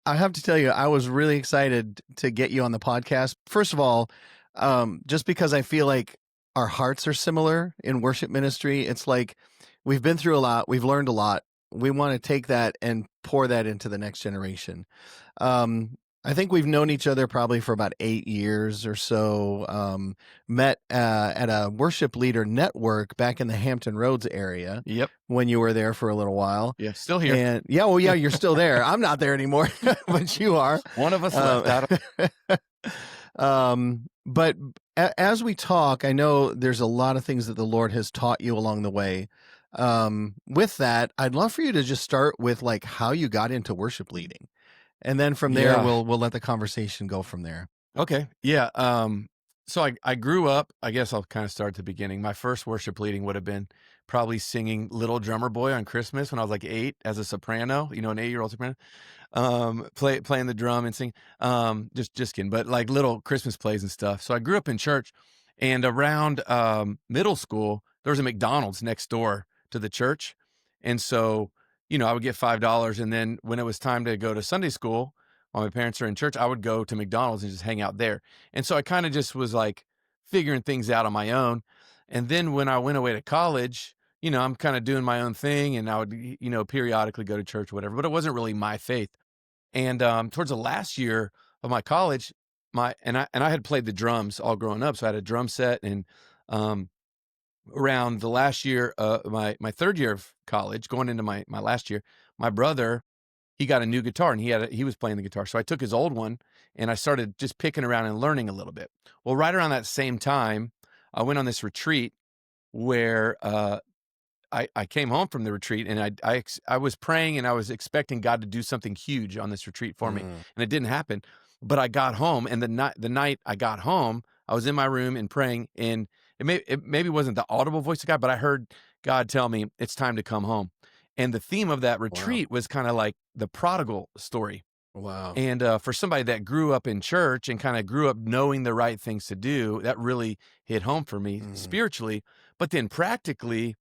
I have to tell you, I was really excited to get you on the podcast. First of all, just because I feel like our hearts are similar in worship ministry. It's like we've been through a lot, we've learned a lot. We want to take that and pour that into the next generation. Um, I think we've known each other probably for about 8 years or so. Met at a worship leader network back in the Hampton Roads area Yep. when you were there for a little while. Yeah. Still here. And yeah, well, yeah, you're still there. I'm not there anymore, but you are. One of us left out. But as we talk, I know there's a lot of things that the Lord has taught you along the way. With that, I'd love for you to just start with like how you got into worship leading, and then from there, Yeah. we'll let the conversation go from there. Okay. Yeah. So I grew up, I guess I'll kind of start at the beginning. My first worship leading would have been probably singing Little Drummer Boy on Christmas when I was like 8 as a soprano, an 8-year-old soprano. Playing the drum and sing. Just kidding, but like little Christmas plays and stuff. So I grew up in church, and around middle school, there was a McDonald's next door to the church. And so, I would get $5, and then when it was time to go to Sunday school, while my parents are in church, I would go to McDonald's and just hang out there. And so I kind of just was like figuring things out on my own. And then when I went away to college, I'm kind of doing my own thing, and I would, periodically go to church or whatever, but it wasn't really my faith. And towards the last year of my college, I had played the drums all growing up, so I had a drum set. And um, around the last year, my third year of college, going into my last year, my brother, he got a new guitar, and he was playing the guitar. So I took his old one, and I started just picking around and learning a little bit. Well, right around that same time, I went on this retreat where I came home from the retreat, and I was praying, and I was expecting God to do something huge on this retreat for me, Mm. and it didn't happen. But I got home, and the night I got home, I was in my room and praying, and it maybe wasn't the audible voice of God, but I heard God tell me it's time to come home. And the theme of that Wow. retreat was kind of like the prodigal story. Wow. And for somebody that grew up in church and kind of grew up knowing the right things to do, that really hit home for me Mm. spiritually. But then practically,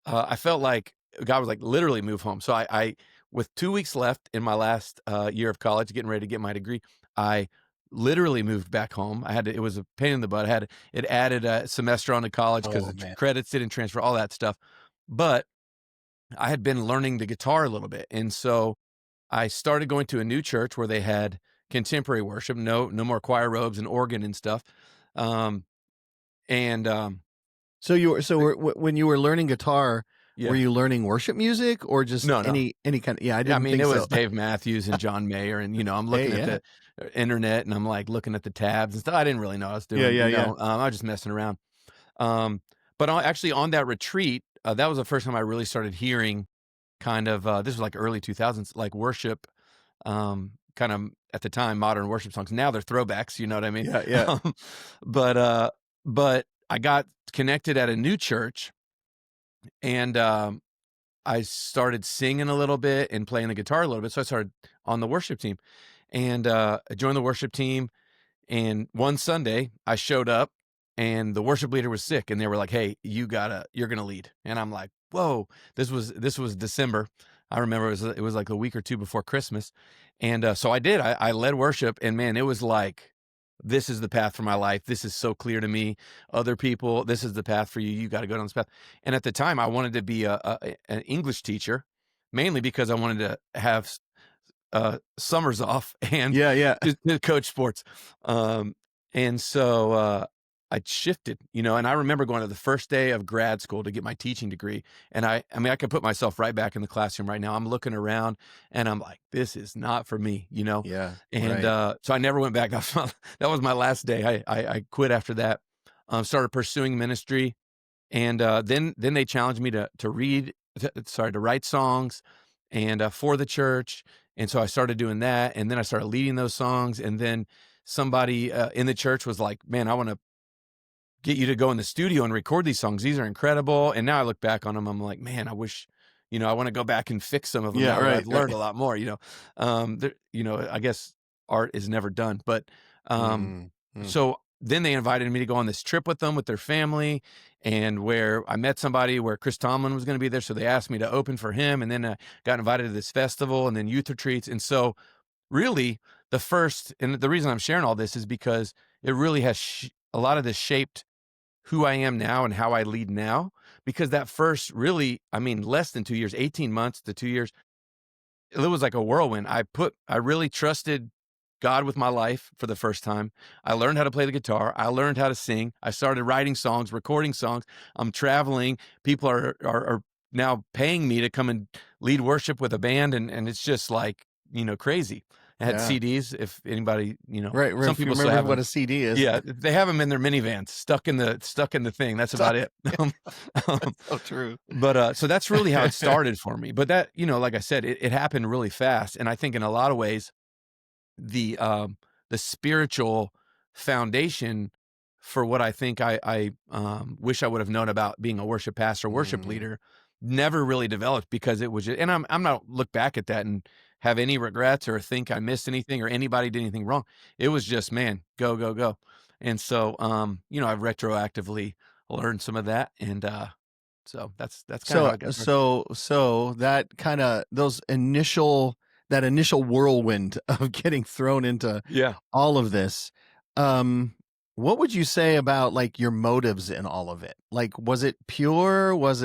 I felt like God was like literally move home. So I with 2 weeks left in my last year of college, getting ready to get my degree, I literally moved back home. It was a pain in the butt. It added a semester on to college because Oh the man. credits didn't transfer, all that stuff. But I had been learning the guitar a little bit, and so I started going to a new church where they had contemporary worship, no more choir robes and organ and stuff. Um, and So you were the- when you were learning guitar, were yeah, you learning worship music or just no. any kind of? Yeah, I Yeah, I didn't mean, think it so. was Dave Matthews and John Mayer, and I'm Hey, looking at yeah. the internet, and I'm like looking at the tabs and stuff. I didn't really know what I was Yeah, doing, yeah, yeah. I was just messing around. But actually, on that retreat, that was the first time I really started hearing kind of this was like early 2000s, like worship, kind of at the time modern worship songs. Now they're throwbacks, you know what I mean? Yeah, yeah. Um, but but I got connected at a new church, and I started singing a little bit and playing the guitar a little bit. So I started on the worship team, and I joined the worship team. And one Sunday I showed up, and the worship leader was sick, and they were like, "Hey, you're gonna lead." And I'm like, "Whoa!" This was December. I remember it was like a week or two before Christmas, and so I did. I led worship, and man, it was like, this is the path for my life. This is so clear to me. Other people, this is the path for you. You got to go down this path. And at the time, I wanted to be an English teacher, mainly because I wanted to have summers off and Yeah, yeah. to coach sports. Um, and so I shifted, and I remember going to the first day of grad school to get my teaching degree. And I mean, I could put myself right back in the classroom right now. I'm looking around, and I'm like, this is not for me. Yeah, And right. so I never went back. That was my last day. I quit after that. Started pursuing ministry, and then they challenged me to write songs, and for the church. And so I started doing that, and then I started leading those songs. And then somebody in the church was like, "Man, I want to get you to go in the studio and record these songs. These are incredible." And now I look back on them, I'm like, man, I wish, I want to go back and fix some of them Yeah, now that right, I've right. learned a lot more. I guess art is never done, but um, Mm, mm. so then they invited me to go on this trip with them, with their family, and where I met somebody where Chris Tomlin was going to be there. So they asked me to open for him, and then got invited to this festival and then youth retreats. And so really the first, and the reason I'm sharing all this is because it really has a lot of this shaped who I am now and how I lead now. Because that first, really, I mean, less than 2 years, 18 months to 2 years, it was like a whirlwind. I really trusted God with my life for the first time. I learned how to play the guitar. I learned how to sing. I started writing songs, recording songs. I'm traveling. People are now paying me to come and lead worship with a band, and it's just like, crazy. I had Yeah. CDs. If anybody, Right, right, some if you people still remember have what them. a CD is. Yeah, they have them in their minivans, stuck in the thing. That's about Stuck. it. Um, That's so true. but, so that's really how it started for me. But that, like I said, it happened really fast, and I think in a lot of ways, the, the spiritual foundation for what I think I wish I would have known about being a worship pastor, worship Mm, leader, never really developed because it was and I'm not look back at that and have any regrets or think I missed anything or anybody did anything wrong. It was just, man, go, go, go. And so, I've retroactively learned some of that, and, so that's kinda how so I got started. so that kinda that initial whirlwind of getting thrown into Yeah. all of this, um, what would you say about, like, your motives in all of it? Like, was it pure? Was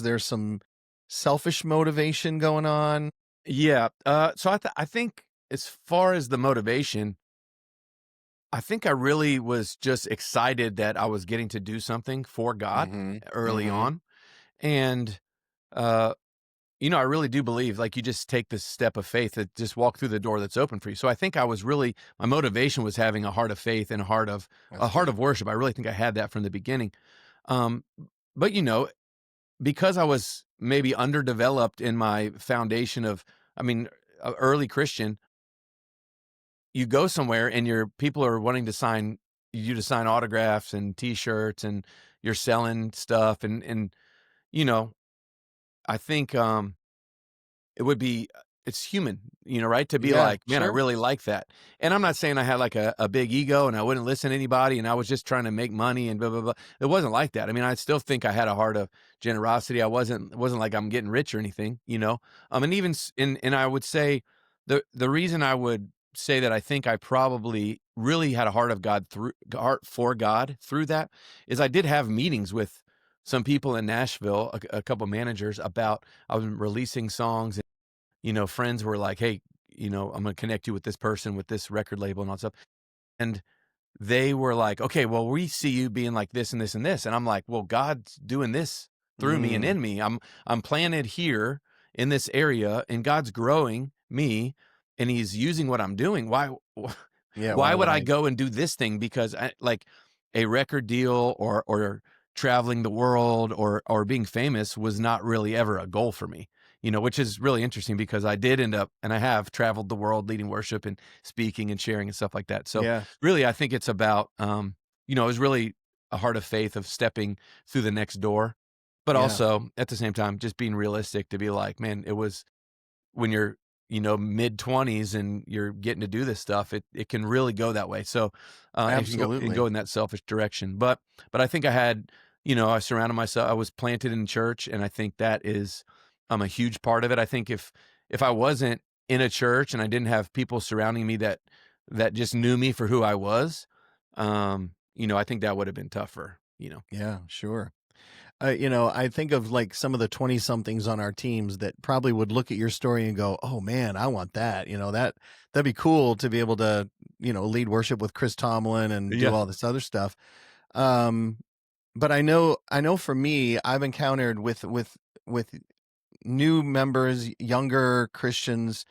there some selfish motivation going on? Yeah, so I think as far as the motivation, I think I really was just excited that I was getting to do something for God Mhm, early mhm. on, and, uh, I really do believe, like, you just take this step of faith that just walk through the door that's open for you. So I think I was really my motivation was having a heart of faith and a That's heart good. of worship. I really think I had that from the beginning. Um, but, because I was maybe underdeveloped in my foundation of, I mean, early Christian, you go somewhere and your people are wanting to sign you to sign autographs and T-shirts, and you're selling stuff, and you know, I think it would be it's human, right? To be Yeah, like, "Man, I sure. really like that." And I'm not saying I had like a big ego and I wouldn't listen to anybody and I was just trying to make money and blah blah blah. It wasn't like that. I mean, I still think I had a heart of generosity. It wasn't like I'm getting rich or anything. And even and I would say the reason I would say that I think I probably really had a heart for God through that is I did have meetings with some people in Nashville, a couple managers about I was releasing songs. Friends were like, "Hey, I'm gonna connect you with this person with this record label and all that stuff." And they were like, "Okay, well, we see you being like this and this and this." And I'm like, "Well, God's doing this through me and Mm, in me. I'm planted here in this area and God's growing me and he's using what I'm doing. yeah, Why why would would I I go and do this thing because like a record deal or traveling the world or being famous was not really ever a goal for me." Which is really interesting because I did end up and I have traveled the world leading worship and speaking and sharing and stuff like that. So Yeah, really, I think it's about, it was really a heart of faith of stepping through the next door, but yeah, also at the same time, just being realistic to be like, man, it was when you're, mid 20s and you're getting to do this stuff, it can really go that way. So, it can go absolutely. in that selfish direction. But I think I had, I surrounded myself. I was planted in church, and I think that is, a huge part of it. I think if I wasn't in a church and I didn't have people surrounding me that just knew me for who I was, I think that would have been tougher. Yeah, sure. I think of like some of the 20 somethings on our teams that probably would look at your story and go, "Oh man, I want that." That'd be cool to be able to, lead worship with Chris Tomlin and do Yeah. all this other stuff. Um, but I know for me, I've encountered with new members, younger Christians,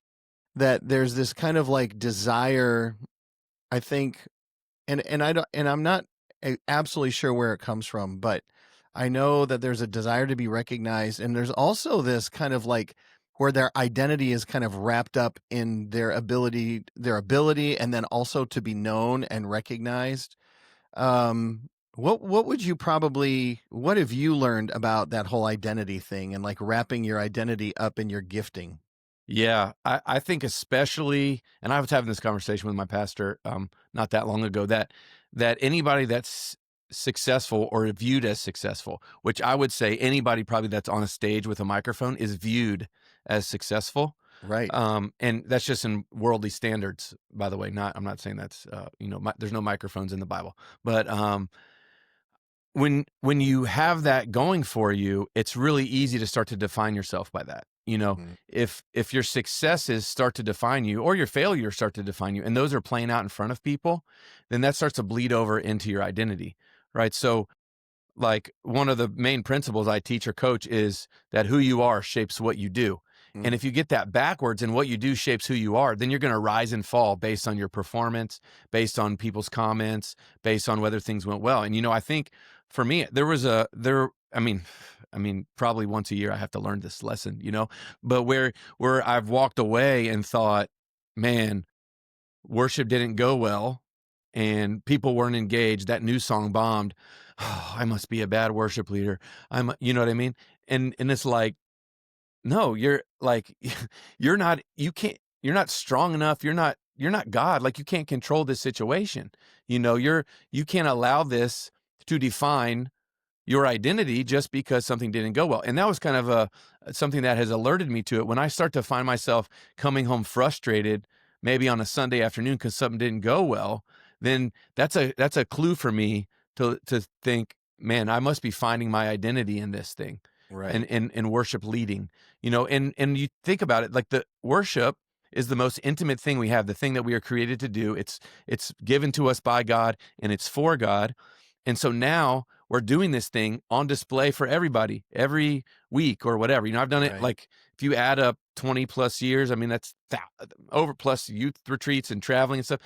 that there's this kind of like desire, I think, and I don't, and I'm not absolutely sure where it comes from, but I know that there's a desire to be recognized, and there's also this kind of like where their identity is kind of wrapped up in their ability, and then also to be known and recognized. What have you learned about that whole identity thing and like wrapping your identity up in your gifting? Yeah, I think especially, and I was having this conversation with my pastor not that long ago that anybody that's successful or viewed as successful, which I would say anybody probably that's on a stage with a microphone is viewed as successful. Right. And that's just in worldly standards, by the way. I'm not saying that's, there's no microphones in the Bible, but when you have that going for you, it's really easy to start to define yourself by that. Mhm. If your successes start to define you or your failures start to define you, and those are playing out in front of people, then that starts to bleed over into your identity, right? So like one of the main principles I teach or coach is that who you are shapes what you do. And Mm. if you get that backwards and what you do shapes who you are, then you're going to rise and fall based on your performance, based on people's comments, based on whether things went well. And I think for me probably once a year I have to learn this lesson, but where I've walked away and thought, man, worship didn't go well and people weren't engaged. That new song bombed. Oh, I must be a bad worship leader. You know what I mean? And it's like, no, you're like, you're not strong enough. You're not God. Like you can't control this situation. You can't allow this to define your identity just because something didn't go well. And that was kind of something that has alerted me to it. When I start to find myself coming home frustrated, maybe on a Sunday afternoon because something didn't go well, then that's a clue for me to think, man, I must be finding my identity in this thing, Right. and worship leading. And you think about it, like the worship is the most intimate thing we have, the thing that we are created to do. It's given to us by God and it's for God. And so now we're doing this thing on display for everybody every week or whatever. I've done it, Right. like if you add up 20 plus years, I mean, that's over, plus youth retreats and traveling and stuff.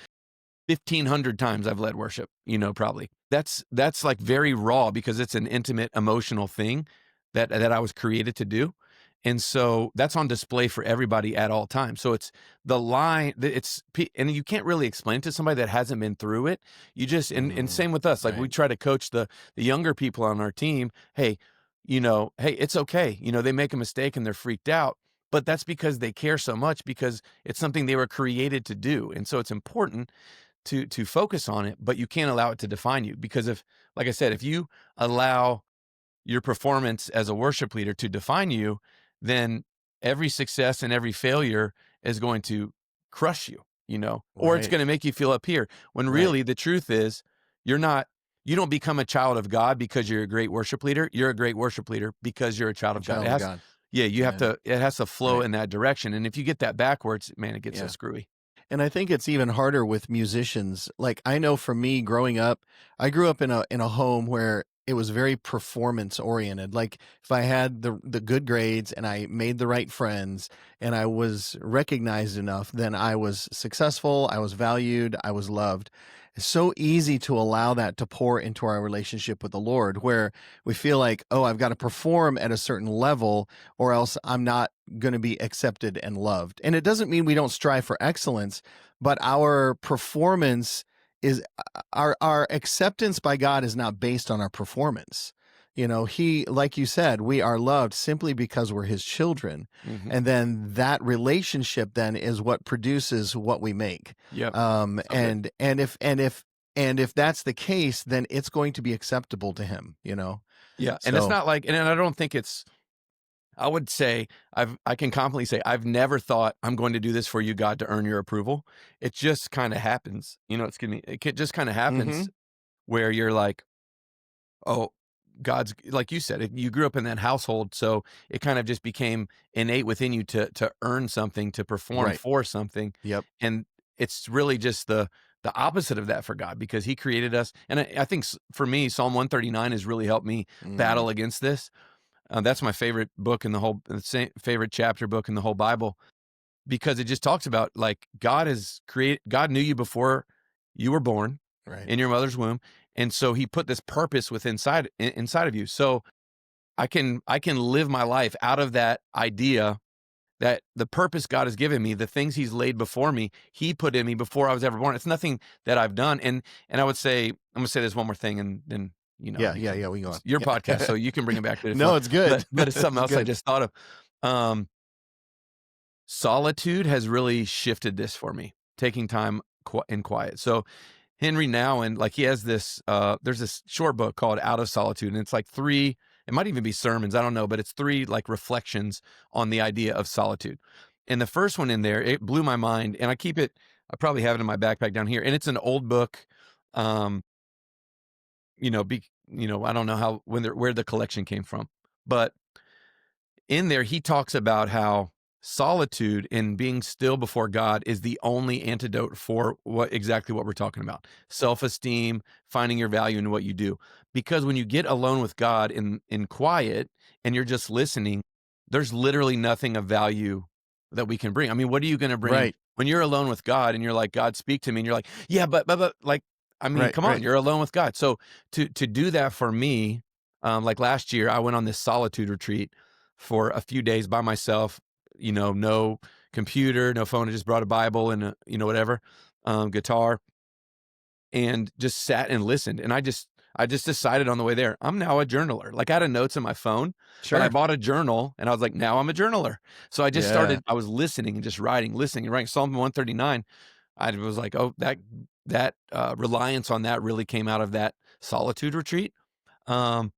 1,500 times I've led worship, probably. That's like very raw because it's an intimate emotional thing that I was created to do. And so that's on display for everybody at all times. So it's the line that and you can't really explain it to somebody that hasn't been through it. You just, and Mm. same with us. Like we Right. try to coach the younger people on our team. Hey, hey, it's okay. They make a mistake and they're freaked out, but that's because they care so much because it's something they were created to do. And so it's important to focus on it, but you can't allow it to define you. Because if, like I said, if you allow your performance as a worship leader to define you, then every success and every failure is going to crush you, or it's Right. going to make you feel up here. When Right. really the truth is, you're not, you don't become a child of God because you're a great worship leader. You're a great worship leader because you're a child A of God. child of God. Yeah, And it has to flow right. in that direction. And if you get that backwards, man, it gets so Yeah. screwy. And I think it's even harder with musicians. Like I know for me growing up, I grew up in a home where it was very performance oriented. Like if I had the good grades and I made the right friends and I was recognized enough, then I was successful, I was valued, I was loved. It's so easy to allow that to pour into our relationship with the Lord, where we feel like, oh, I've got to perform at a certain level or else I'm not going to be accepted and loved. And it doesn't mean we don't strive for excellence, but our performance is our acceptance by God is not based on our performance. He, like you said, we are loved simply because we're his children. Hmm. And then that relationship then is what produces what we make. Yep. Um, So good. and if that's the case, then it's going to be acceptable to him. Yeah, and it's So, not like, and I don't think it's, I would say I can confidently say I've never thought I'm going to do this for you, God, to earn your approval. It just kind of happens. Just kind of happens mhm, where you're like, oh, God's, like you said, you grew up in that household, so it kind of just became innate within you to earn something, to perform right. for something, Yep. and it's really just the opposite of that for God because He created us. And I think for me, Psalm 139 has really helped me Mm, battle against this. That's my favorite book in the whole, favorite chapter book in the whole Bible, because it just talks about like God knew you before you were born right. in your mother's womb, and so He put this purpose inside of you. So I can live my life out of that idea that the purpose God has given me, the things He's laid before me, He put in me before I was ever born. It's nothing that I've done. And I would say, I'm gonna say this one more thing, and then Yeah, yeah, yeah, we go on. it's your podcast, Yeah. so you can bring it back to it if you No, want. it's good. But it's something It's else I good. just thought of. Um, Solitude has really shifted this for me, taking time in quiet. So Henry Nouwen, like he has this, there's this short book called Out of Solitude, and it's like three, it might even be sermons, I don't know, but it's three like reflections on the idea of solitude. And the first one in there, it blew my mind, and I probably have it in my backpack down here, and it's an old book. Um, I don't know where the collection came from, but in there he talks about how solitude and being still before God is the only antidote for exactly what we're talking about. Self-esteem, finding your value in what you do. Because when you get alone with God in quiet and you're just listening, there's literally nothing of value that we can bring. I mean, what are you going to bring Right. when you're alone with God and you're like, God, speak to me, and you're like, yeah, but like, I mean, Right. come on, Right. you're alone with God. So to do that for me, like last year, I went on this solitude retreat for a few days by myself, no computer, no phone. I just brought a Bible and whatever, guitar, and just sat and listened. And I just decided on the way there, I'm now a journaler. Like, I had notes on my phone, but I Sure. bought a journal and I was like, now I'm a journaler. So Yeah. I was listening and just writing, listening and writing. Psalm 139. I was like, oh, that reliance on that really came out of that solitude retreat. Um,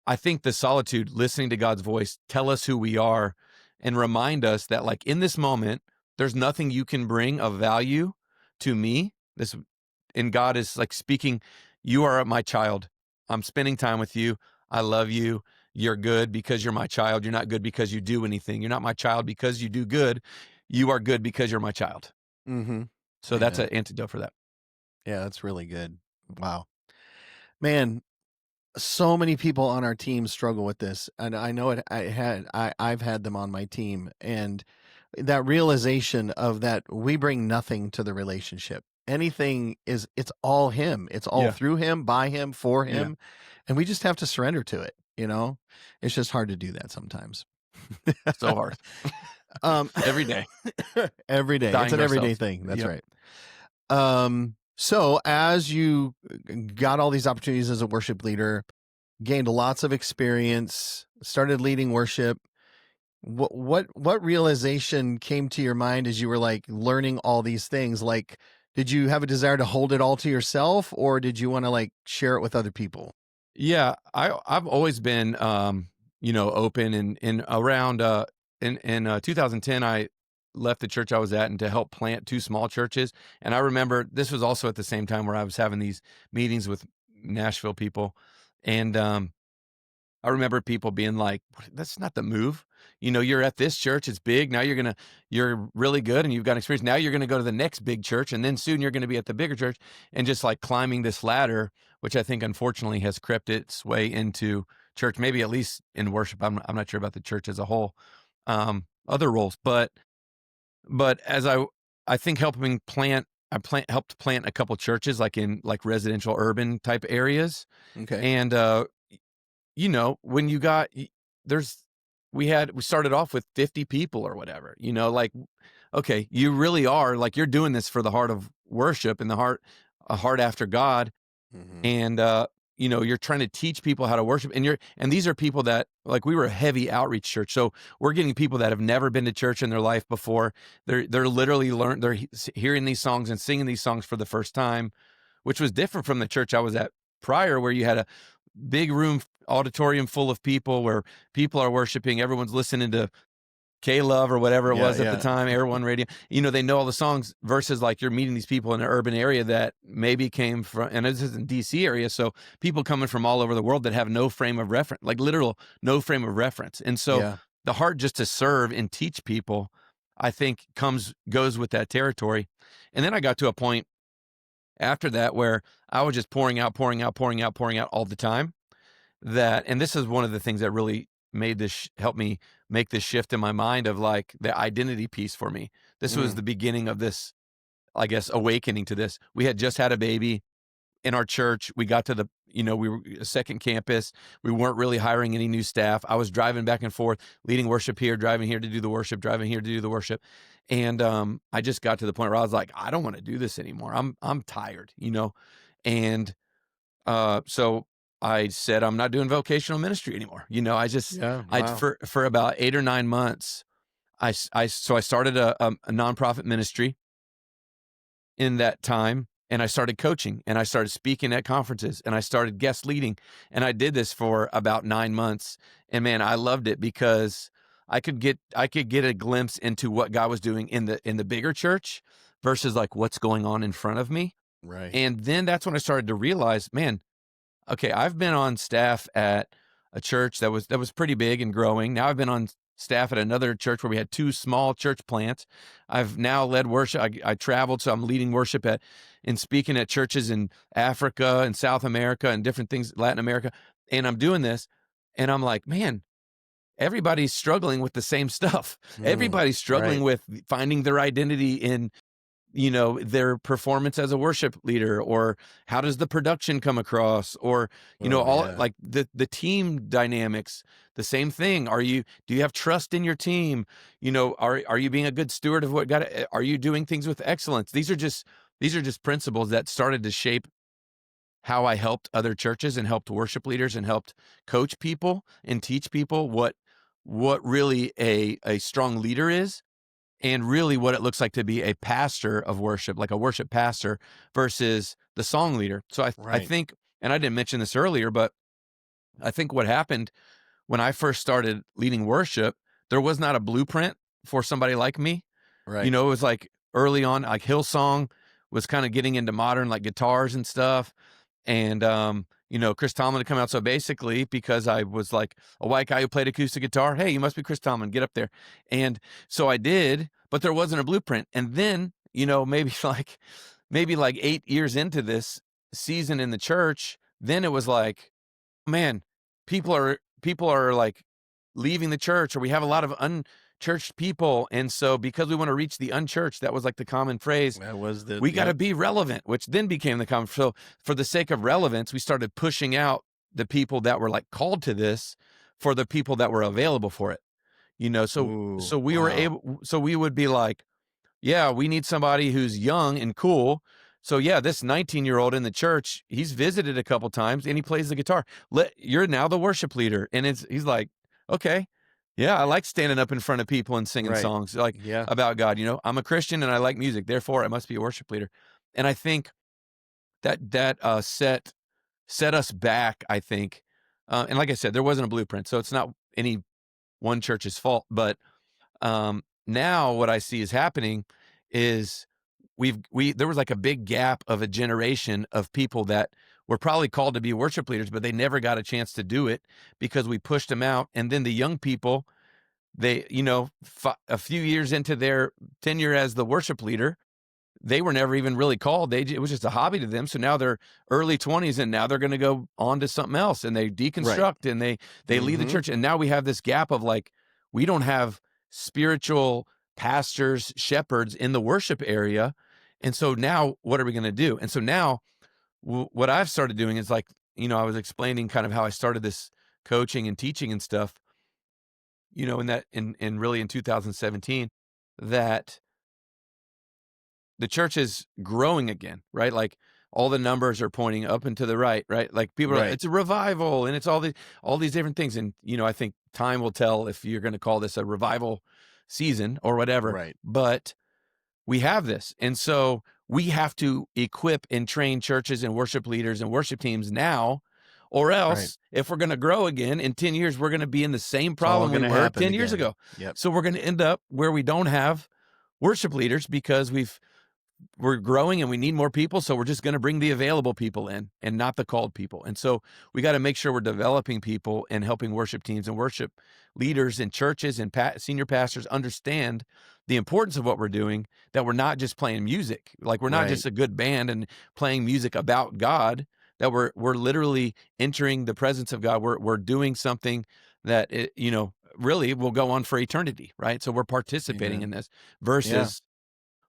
I think the solitude, listening to God's voice, tell us who we are and remind us that, like, in this moment, there's nothing you can bring of value to me. And God is like speaking, you are my child. I'm spending time with you. I love you. You're good because you're my child. You're not good because you do anything. You're not my child because you do good. You are good because you're my child. Mm-hmm. So that's Amen. an antidote for that. Yeah, that's really good. Wow. Man, so many people on our team struggle with this, and I know I've had them on my team, and that realization of that we bring nothing to the relationship. Anything is it's all him. It's all Yeah. through him, by him, for Yeah. him, and we just have to surrender to it, you know? It's just hard to do that sometimes. So hard. Um Every day. every day. It's Dying an to everyday ourselves. thing. That's Yep. right. So as you got all these opportunities as a worship leader, gained lots of experience, started leading worship, what realization came to your mind as you were like learning all these things? Like, did you have a desire to hold it all to yourself, or did you want to like share it with other people? Yeah, I've always been open, and around in 2010 I left the church I was at and to help plant two small churches. And I remember this was also at the same time where I was having these meetings with Nashville people, and I remember people being like, That's not the move. You're at this church, it's big. Now you're really good and you've got experience. Now you're gonna go to the next big church, and then soon you're gonna be at the bigger church." And just like climbing this ladder, which I think unfortunately has crept its way into church, maybe at least in worship. I'm not sure about the church as a whole, other roles, but as I think helping plant. Helped plant a couple churches like in like residential urban type areas. Okay. And when you got there's we started off with 50 people or whatever, like, okay, you really are like, you're doing this for the heart of worship and a heart after God. Hmm. And you're trying to teach people how to worship, and these are people that, like, we were a heavy outreach church, so we're getting people that have never been to church in their life before. They're literally hearing these songs and singing these songs for the first time, which was different from the church I was at prior, where you had a big room auditorium full of people where people are worshiping, everyone's listening to K-Love or whatever it Yeah. was at the Yeah. time, Air One Radio. They know all the songs, versus like you're meeting these people in an urban area that maybe came from, and this is in DC area, so people coming from all over the world that have no frame of reference, like literal no frame of reference. And so Yeah. the heart just to serve and teach people, I think goes with that territory. And then I got to a point after that where I was just pouring out, pouring out, pouring out, pouring out all the time. And this is one of the things that really made help me make this shift in my mind of like the identity piece for me. This was Mm. the beginning of this, I guess, awakening to this. We had just had a baby in our church. We got to we were a second campus. We weren't really hiring any new staff. I was driving back and forth, leading worship here, driving here to do the worship, driving here to do the worship. And I just got to the point where I was like, I don't want to do this anymore. I'm tired, and so I said, I'm not doing vocational ministry anymore. Yeah. I Wow. for about 8 or 9 months, so I started a nonprofit ministry in that time, and I started coaching, and I started speaking at conferences, and I started guest leading, and I did this for about 9 months, and man, I loved it because I could get a glimpse into what God was doing in the bigger church versus like what's going on in front of me. Right. And then that's when I started to realize, man, okay, I've been on staff at a church that was pretty big and growing. Now I've been on staff at another church where we had two small church plants. I've now led worship. I traveled, so I'm leading worship at and speaking at churches in Africa and South America and different things, Latin America. And I'm doing this, and I'm like, man, everybody's struggling with the same stuff. Everybody's struggling Right. with finding their identity in their performance as a worship leader, or how does the production come across, or Oh, all yeah. like the team dynamics. The same thing. Do you have trust in your team? Are you being a good steward of what God? Are you doing things with excellence? These are just principles that started to shape how I helped other churches and helped worship leaders and helped coach people and teach people what really a strong leader is, and really what it looks like to be a pastor of worship, like a worship pastor versus the song leader. So I Right. think, and I didn't mention this earlier, but I think what happened when I first started leading worship, there was not a blueprint for somebody like me. Right. It was like early on, like Hillsong was kind of getting into modern like guitars and stuff. And Chris Tomlin had come out. So basically, because I was like a white guy who played acoustic guitar, hey, you must be Chris Tomlin, get up there. And so I did, but there wasn't a blueprint. And then, maybe like 8 years into this season in the church, then it was like, man, people are like leaving the church, or we have a lot of unchurched people. And so because we want to reach the unchurched, that was like the common phrase, That was the we got to yep. be relevant, which then became the common. So for the sake of relevance, we started pushing out the people that were like called to this for the people that were available for it. So Ooh, so we were wow. able, so we would be like, yeah, we need somebody who's young and cool. So yeah, this 19-year-old in the church, he's visited a couple times and he plays the guitar. You're now the worship leader. And he's like, okay, yeah, I like standing up in front of people and singing Right. songs like Yeah. about God. I'm a Christian and I like music. Therefore, I must be a worship leader. And I think that set us back, I think. And like I said, there wasn't a blueprint. So it's not any one church's fault. But now what I see is happening is there was like a big gap of a generation of people that were probably called to be worship leaders, but they never got a chance to do it because we pushed them out. And then the young people, they, a few years into their tenure as the worship leader, they were never even really called. It was just a hobby to them. So now they're early 20s, and now they're going to go on to something else, and they Right. deconstruct and they leave the Mhm. church. And now we have this gap of like, we don't have spiritual pastors, shepherds in the worship area. And so now what are we going to do? And so now what I've started doing is like, I was explaining kind of how I started this coaching and teaching and stuff, in really in 2017, that the church is growing again, right? Like all the numbers are pointing up and to the right, right? Like people are, Right. it's a revival and it's all these different things. And, I think time will tell if you're going to call this a revival season or whatever, Right. but we have this. And so we have to equip and train churches and worship leaders and worship teams now, or Right. else if we're going to grow again in 10 years, we're going to be in the same It's all problem we gonna were happen 10 years again. ago. Yep. So we're going to end up where we don't have worship leaders because we're growing and we need more people. So we're just going to bring the available people in and not the called people. And so we got to make sure we're developing people and helping worship teams and worship leaders in churches and senior pastors understand the importance of what we're doing, that we're not just playing music. Like we're not Right. just a good band and playing music about God, that we're literally entering the presence of God. We're doing something that, really will go on for eternity. Right. So we're participating in Amen. this Yeah. versus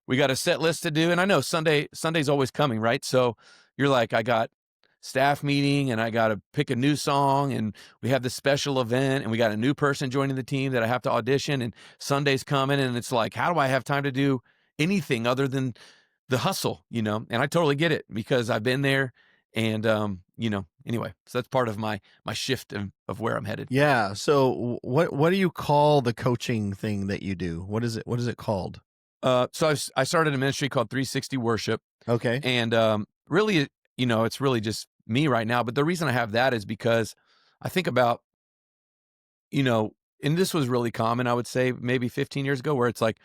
we got a set list to do. And I know Sunday's always coming, right? So you're like, I got staff meeting and I got to pick a new song, and we have this special event and we got a new person joining the team that I have to audition, and Sunday's coming, and it's like, how do I have time to do anything other than the hustle, And I totally get it because I've been there, and anyway, so that's part of my shift of where I'm headed. Yeah. So what do you call the coaching thing that you do? What is it called? So I started a ministry called 360 Worship. Okay. And really, it's really just me right now. But the reason I have that is because I think about, you know, and this was really common, I would say maybe 15 years ago, where it's like,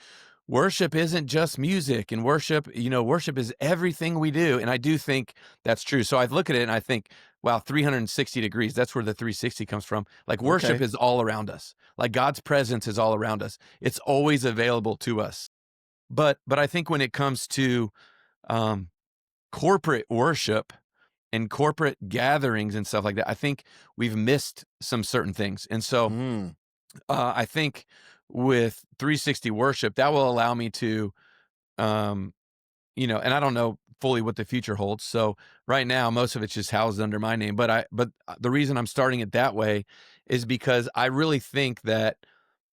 worship isn't just music, and worship, worship is everything we do. And I do think that's true. So I look at it and I think, wow, 360 degrees, that's where the 360 comes from. Like worship Okay. is all around us. Like God's presence is all around us. It's always available to us. But I think when it comes to um corporate worship and corporate gatherings and stuff like that, I think we've missed some certain things. And so Mm. I think with 360 worship, that will allow me to, um, and I don't know fully what the future holds. So right now, most of it's just housed under my name. But the reason I'm starting it that way is because I really think that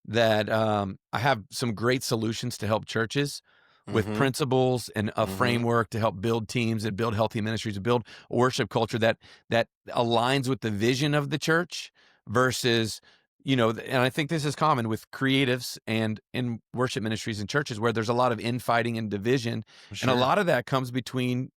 I have some great solutions to help churches with Mhm. principles and a Mhm. framework to help build teams and build healthy ministries and build a worship culture that aligns with the vision of the church versus and I think this is common with creatives and in worship ministries and churches where there's a lot of infighting and division, and a Sure. lot of that comes between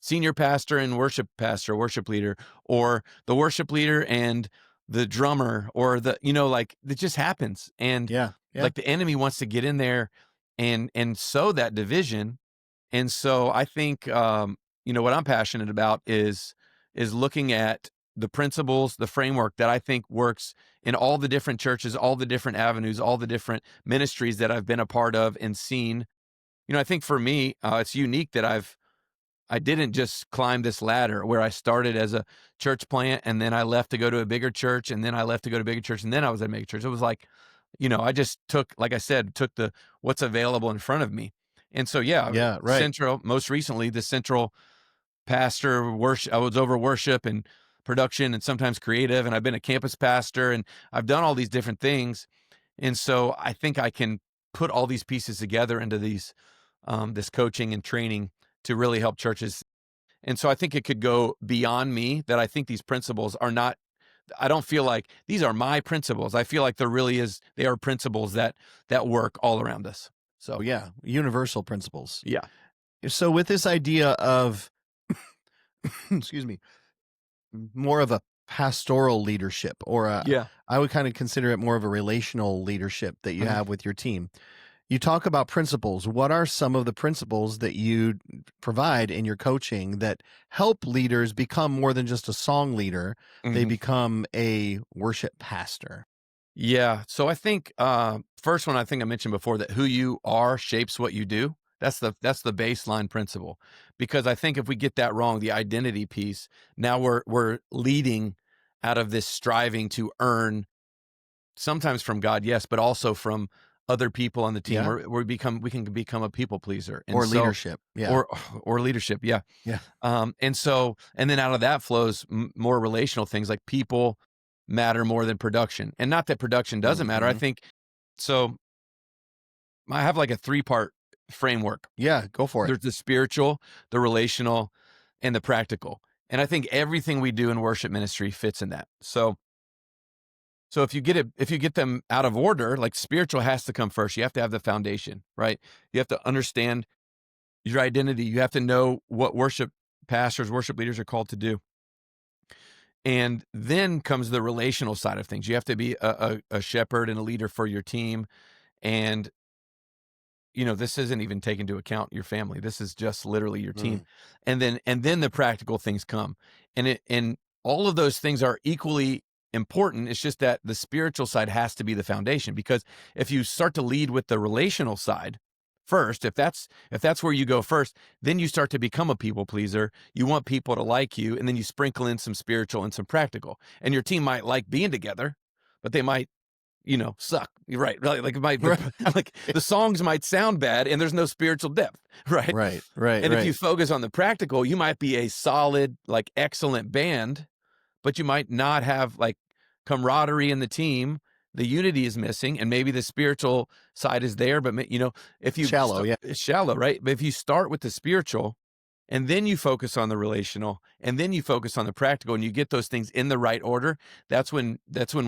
senior pastor and worship pastor, worship leader, or the worship leader and the drummer, or like it just happens. And Yeah. Yeah. like the enemy wants to get in there and sow that division. And so I think what I'm passionate about is looking at the principles, the framework that I think works in all the different churches, all the different avenues, all the different ministries that I've been a part of and seen. I think for me, it's unique that I didn't just climb this ladder where I started as a church plant and then I left to go to a bigger church and then I left to go to a bigger church and then I was at a mega church. It was like, I just took, like I said, took the what's available in front of me. And so, yeah, Yeah. Right. central, most recently, the central pastor worship, I was over worship and production and sometimes creative. And I've been a campus pastor and I've done all these different things. And so I think I can put all these pieces together into this coaching and training to really help churches. And so I think it could go beyond me, that I think these principles are not, I don't feel like these are my principles. I feel like they are principles that work all around us. Oh, So, yeah. Universal principles. yeah. So with this idea of excuse me, more of a pastoral leadership, or Yeah. I would kind of consider it more of a relational leadership that you Mhm. have with your team. You talk about principles. What are some of the principles that you provide in your coaching that help leaders become more than just a song leader? They Mhm. become a worship pastor. Yeah. So I think first one, I think I mentioned before, that who you are shapes what you do. That's the baseline principle. Because I think if we get that wrong, the identity piece, now we're leading out of this striving to earn, sometimes from God, yes, but also from other people on the team. Yeah. We can become a people pleaser. And Or so leadership. Yeah. or leadership, yeah. Yeah. And then out of that flows more relational things, like people matter more than production. And not that production doesn't matter. I Hmm. think so. I have like a three-part framework. Yeah. Go for it. There's the spiritual, the relational, and the practical. And I think everything we do in worship ministry fits in that. So if you get them out of order, like spiritual has to come first. You have to have the foundation, right? You have to understand your identity. You have to know what worship pastors, worship leaders are called to do. And then comes the relational side of things. You have to be a shepherd and a leader for your team. And, this isn't even taking into account your family. This is just literally your team. Mm. And then the practical things come. And all of those things are equally important. It's just that the spiritual side has to be the foundation, because if you start to lead with the relational side first, if that's where you go first, then you start to become a people pleaser. You want people to like you, and then you sprinkle in some spiritual and some practical. And your team might like being together, but they might, suck. You're right. Like it might, Right. like the songs might sound bad and there's no spiritual depth, right? Right. Right. And if you Right. focus on the practical, you might be a solid, like excellent band, but you might not have like camaraderie in the team. The unity is missing, and maybe the spiritual side is there, but if you Shallow. Yeah. it's shallow, right? But if you start with the spiritual, and then you focus on the relational, and then you focus on the practical, and you get those things in the right order, that's when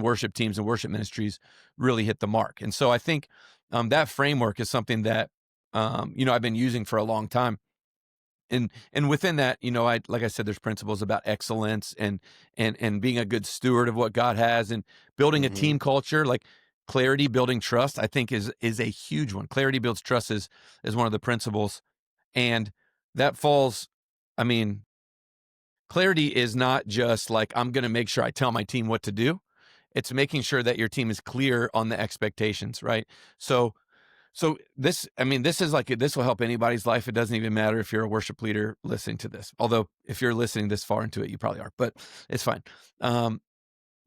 worship teams and worship ministries really hit the mark. And so I think that framework is something that I've been using for a long time. and within that, I like I said, there's principles about excellence and being a good steward of what God has and building a Hmm. team culture, like clarity, building trust, I think is a huge one. Clarity builds trust is one of the principles. And that falls, I mean, clarity is not just like I'm going to make sure I tell my team what to do. It's making sure that your team is clear on the expectations, right? So this, I mean, this is like this will help anybody's life. It doesn't even matter if you're a worship leader listening to this. Although if you're listening this far into it, you probably are, but it's fine. Um,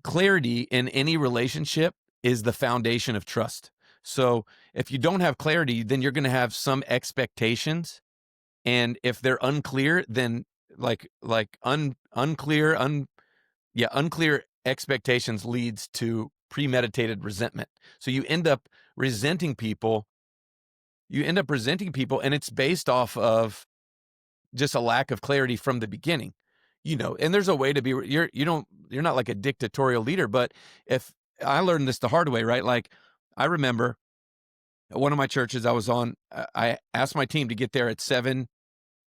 Clarity in any relationship is the foundation of trust. So if you don't have clarity, then you're going to have some expectations, and if they're unclear, then unclear expectations leads to premeditated resentment. So you end up resenting people. You end up resenting people, and it's based off of just a lack of clarity from the beginning. And there's a way to be you're not like a dictatorial leader, but if I learned this the hard way, right? Like I remember at one of my churches I was on, I asked my team to get there at 7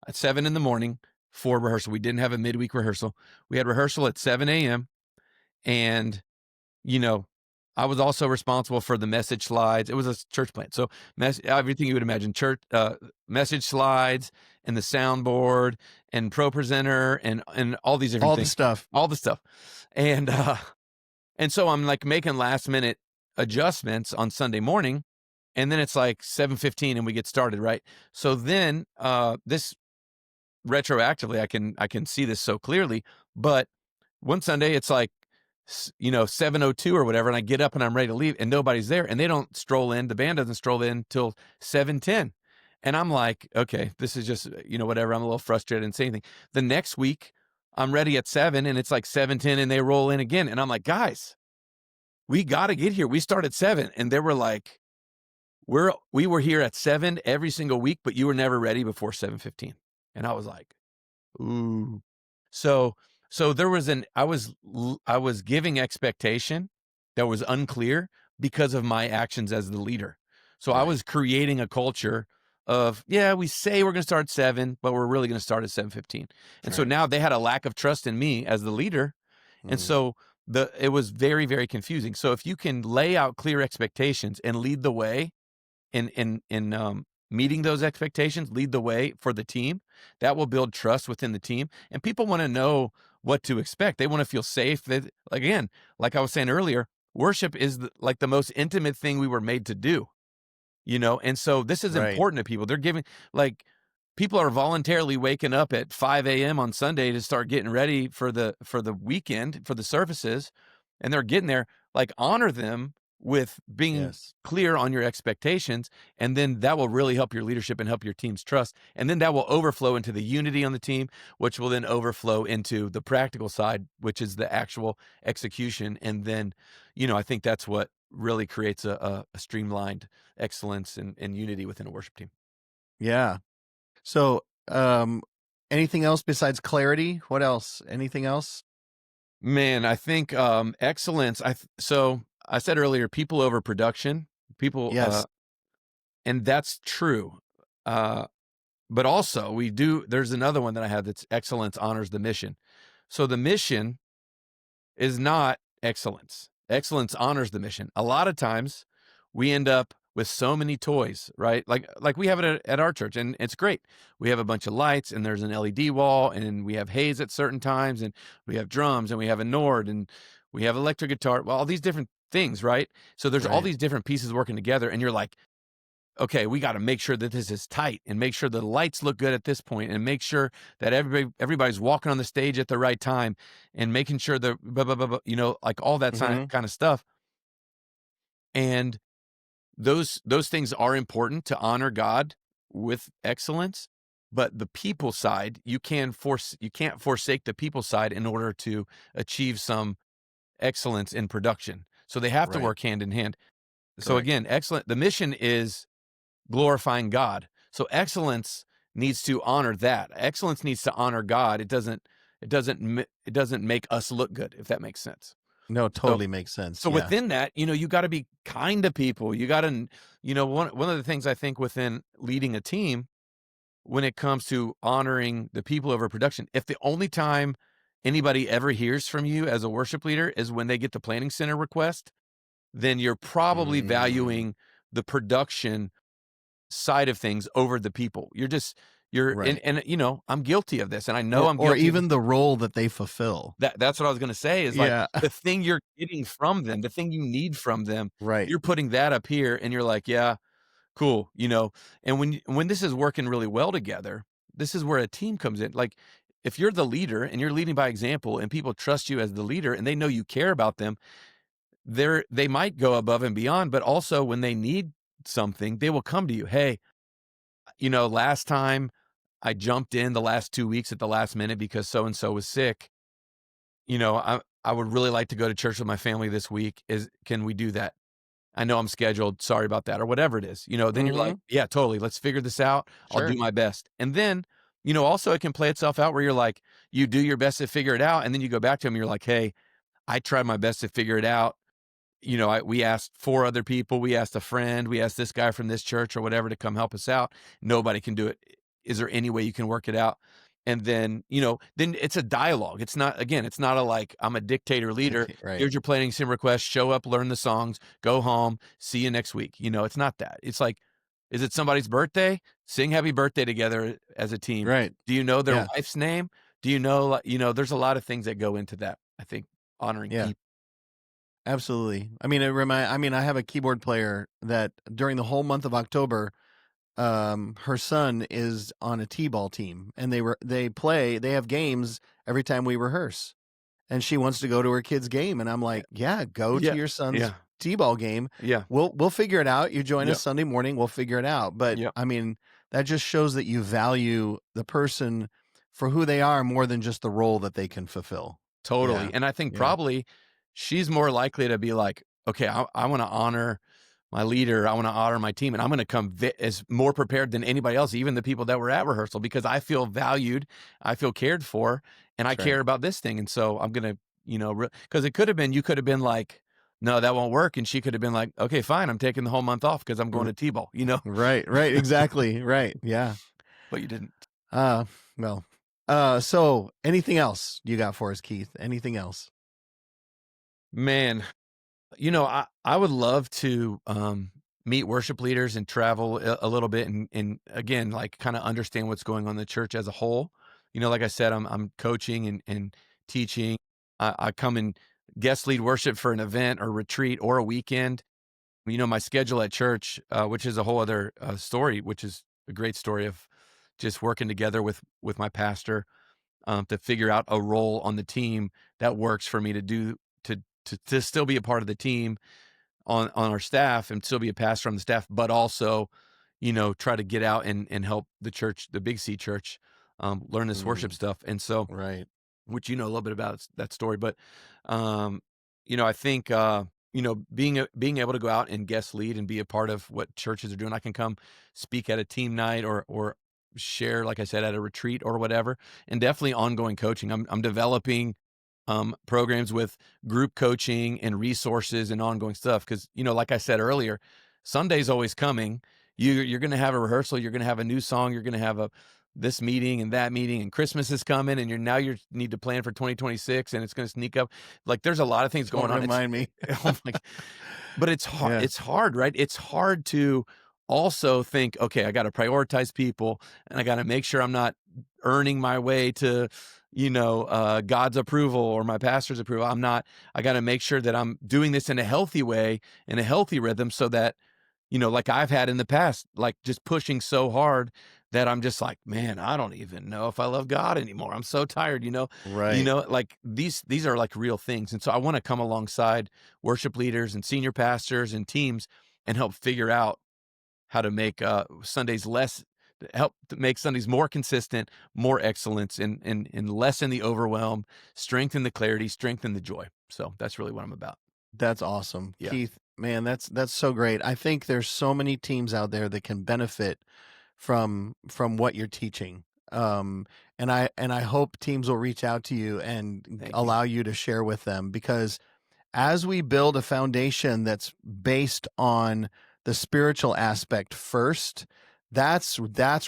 in the morning for rehearsal. We didn't have a midweek rehearsal. We had rehearsal at 7 a.m. And you know, I was also responsible for the message slides. It was a church plant. So everything you would imagine, church message slides and the soundboard and pro presenter and all these different All the things, stuff. all the stuff. And so I'm like making last minute adjustments on Sunday morning, and then it's like 7:15 and we get started, right? So then this retroactively I can see this so clearly, but one Sunday it's like 7:02 or whatever, and I get up and I'm ready to leave and nobody's there, and they don't stroll in, the band doesn't stroll in till 7:10. And I'm like, okay, this is just whatever. I'm a little frustrated and say anything. The next week I'm ready at 7 and it's like 7:10 and they roll in again, and I'm like, guys, we got to get here. We start at 7. And they were like, we were here at 7 every single week, but you were never ready before 7:15. And I was like, ooh. So there was I was giving expectation that was unclear because of my actions as the leader. So I Right. was creating a culture of, yeah, we say we're going to start at 7, but we're really going to start at 7:15. And so Right. now they had a lack of trust in me as the leader. And Hmm. so it was very, very confusing. So if you can lay out clear expectations and lead the way in meeting those expectations, lead the way for the team, that will build trust within the team, and people want to know what to expect. They want to feel safe. Again, like I was saying earlier, worship is like the most intimate thing we were made to do. And so this is Right. important to people. They're giving, like, people are voluntarily waking up at 5 a.m. on Sunday to start getting ready for the weekend, for the services, and they're getting there. Like, honor them with being Yes. clear on your expectations, and then that will really help your leadership and help your team's trust, and then that will overflow into the unity on the team, which will then overflow into the practical side, which is the actual execution. And then I think that's what really creates a streamlined excellence and unity within a worship team. Yeah. So, anything else besides clarity? What else? Anything else? Man, I think excellence. So I said earlier, people over production, people, Yes. and that's true. Uh, but also we do. There's another one that I have that's excellence honors the mission. So the mission is not excellence. Excellence honors the mission. A lot of times we end up with so many toys, right? Like we have it at our church, and it's great. We have a bunch of lights, and there's an LED wall, and we have haze at certain times, and we have drums, and we have a Nord, and we have electric guitar. Well, all these different things, right? So there's all Right. these different pieces working together, and you're like, okay, we got to make sure that this is tight and make sure the lights look good at this point and make sure that everybody's walking on the stage at the right time and making sure the blah, blah, blah, blah, like all that Hmm. kind of stuff. And those things are important to honor God with excellence, but the people side, you can't forsake the people side in order to achieve some excellence in production. So they have to Right. work hand in hand. So Correct. again, excellent. The mission is glorifying God. So excellence needs to honor that. Excellence needs to honor God. It doesn't make us look good, if that makes sense. No, So totally makes sense. so Yeah. within that, you got to be kind to people. You got to, one of the things I think within leading a team when it comes to honoring the people over production. If the only time anybody ever hears from you as a worship leader is when they get the planning center request, then you're probably Mm, valuing the production side of things over the people. You're right. and I'm guilty of this, and I know I'm Or guilty of this. even the role that they fulfill. That's what I was gonna say is, like, Yeah. the thing you're getting from them, the thing you need from them, Right. you're putting that up here, and you're like, "Yeah, cool," and when this is working really well together, this is where a team comes in. Like, if you're the leader and you're leading by example and people trust you as the leader and they know you care about them, they might go above and beyond, but also when they need something, they will come to you. "Hey, last time I jumped in the last 2 weeks at the last minute because so and so was sick. I would really like to go to church with my family this week. Can we do that? I know I'm scheduled. Sorry about that," or whatever it is. Then you're like, Mhm. "Yeah, totally. Let's figure this out. I'll do Sure. my best." And then, also it can play itself out where you're like, you do your best to figure it out, and then you go back to them, and you're like, "Hey, I tried my best to figure it out. We asked 4 other people, we asked a friend, we asked this guy from this church or whatever to come help us out. Nobody can do it. Is there any way you can work it out?" And then it's a dialogue. It's not a like, I'm a dictator leader. Right. Here's your planning sim request. Show up, learn the songs, go home, see you next week. It's not that. It's like, is it somebody's birthday? Sing happy birthday together as a team. Right. Do you know their Yeah. wife's name? Do you know, like, there's a lot of things that go into that. I think honoring Yeah. people. Absolutely. I have a keyboard player that during the whole month of October, her son is on a T-ball team, and they have games every time we rehearse. And she wants to go to her kid's game, and I'm like, "Yeah, go to Yeah. your son's Yeah. T-ball game. Yeah. We'll figure it out. You join us Yep. Sunday morning, we'll figure it out." But Yep. I mean, that just shows that you value the person for who they are more than just the role that they can fulfill. Yeah. Totally. And I think Yeah. probably she's more likely to be like, okay, I want to honor my leader. I want to honor my team. And I'm going to come as more prepared than anybody else, even the people that were at rehearsal, because I feel valued, I feel cared for, and I That's right. care about this thing. And so I'm going to, because it could have been, you could have been like, no, that won't work. And she could have been like, okay, fine. I'm taking the whole month off because I'm going R to T-ball, right, right, exactly, right, yeah. but you didn't. Uh, well, so anything else you got for us, Keith? Anything else? Man, I would love to meet worship leaders and travel a little bit and again, like kind of understand what's going on in the church as a whole. Like I said, I'm coaching and teaching. I come and guest lead worship for an event or retreat or a weekend. My schedule at church, which is a whole other story, which is a great story of just working together with my pastor to figure out a role on the team that works for me to do to still be a part of the team on our staff and still be a pastor on the staff, but also, try to get out and help the church, the Big C church, learn this worship Mm, stuff. And so, right. which a little bit about that story, but um, I think being able to go out and guest lead and be a part of what churches are doing. I can come speak at a team night or share, like I said, at a retreat or whatever, and definitely ongoing coaching. I'm developing programs with group coaching and resources and ongoing stuff. Because like I said earlier, Sunday's always coming. You're going to have a rehearsal. You're going to have a new song. You're going to have this meeting and that meeting, and Christmas is coming, and you need to plan for 2026, and it's going to sneak up. Like there's a lot of things Don't going on. remind me. Oh my, but it's hard. Yeah. It's hard, right? It's hard to also think, okay, I got to prioritize people, and I got to make sure I'm not earning my way to, God's approval or my pastor's approval. I got to make sure that I'm doing this in a healthy way, in a healthy rhythm, so that, like I've had in the past, like just pushing so hard that I'm just like, man, I don't even know if I love God anymore. I'm so tired, Right. like these are like real things. And so I want to come alongside worship leaders and senior pastors and teams and help figure out how to make Sundays help to make Sundays more consistent, more excellence, and lessen the overwhelm, strengthen the clarity, strengthen the joy. So that's really what I'm about. That's awesome. Yeah. Keith, man, that's so great. I think there's so many teams out there that can benefit from what you're teaching. And I hope teams will reach out to you and Thank you. allow you to share with them, because as we build a foundation that's based on the spiritual aspect first, that's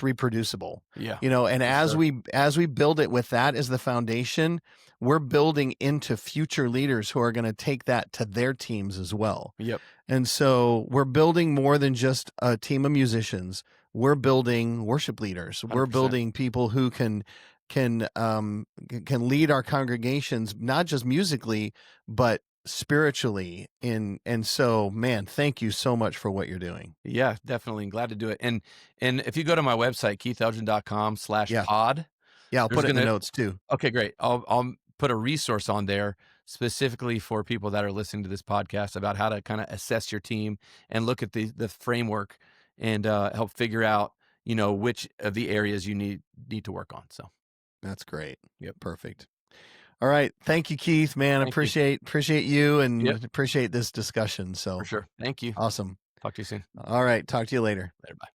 reproducible. Yeah, You know, and for sure. as we build it with that as the foundation, we're building into future leaders who are going to take that to their teams as well. Yep, And so we're building more than just a team of musicians. We're building worship leaders. We're 100%. building people who can lead our congregations, not just musically, but spiritually. And so, man, thank you so much for what you're doing. Yeah, definitely, and glad to do it, and if you go to my website, Yeah. keithelgin.com/pod, Yeah, I'll there's put it in the gonna notes too. okay, great. I'll put a resource on there specifically for people that are listening to this podcast about how to kinda assess your team and look at the framework and, help figure out, which of the areas you need to work on, so, That's great. yep. Perfect. All right. Thank you, Keith, man. Thank you. Appreciate you Yep, and appreciate this discussion. for So sure. Thank you. awesome. Talk to you soon. All right. Talk to you later. Later, bye.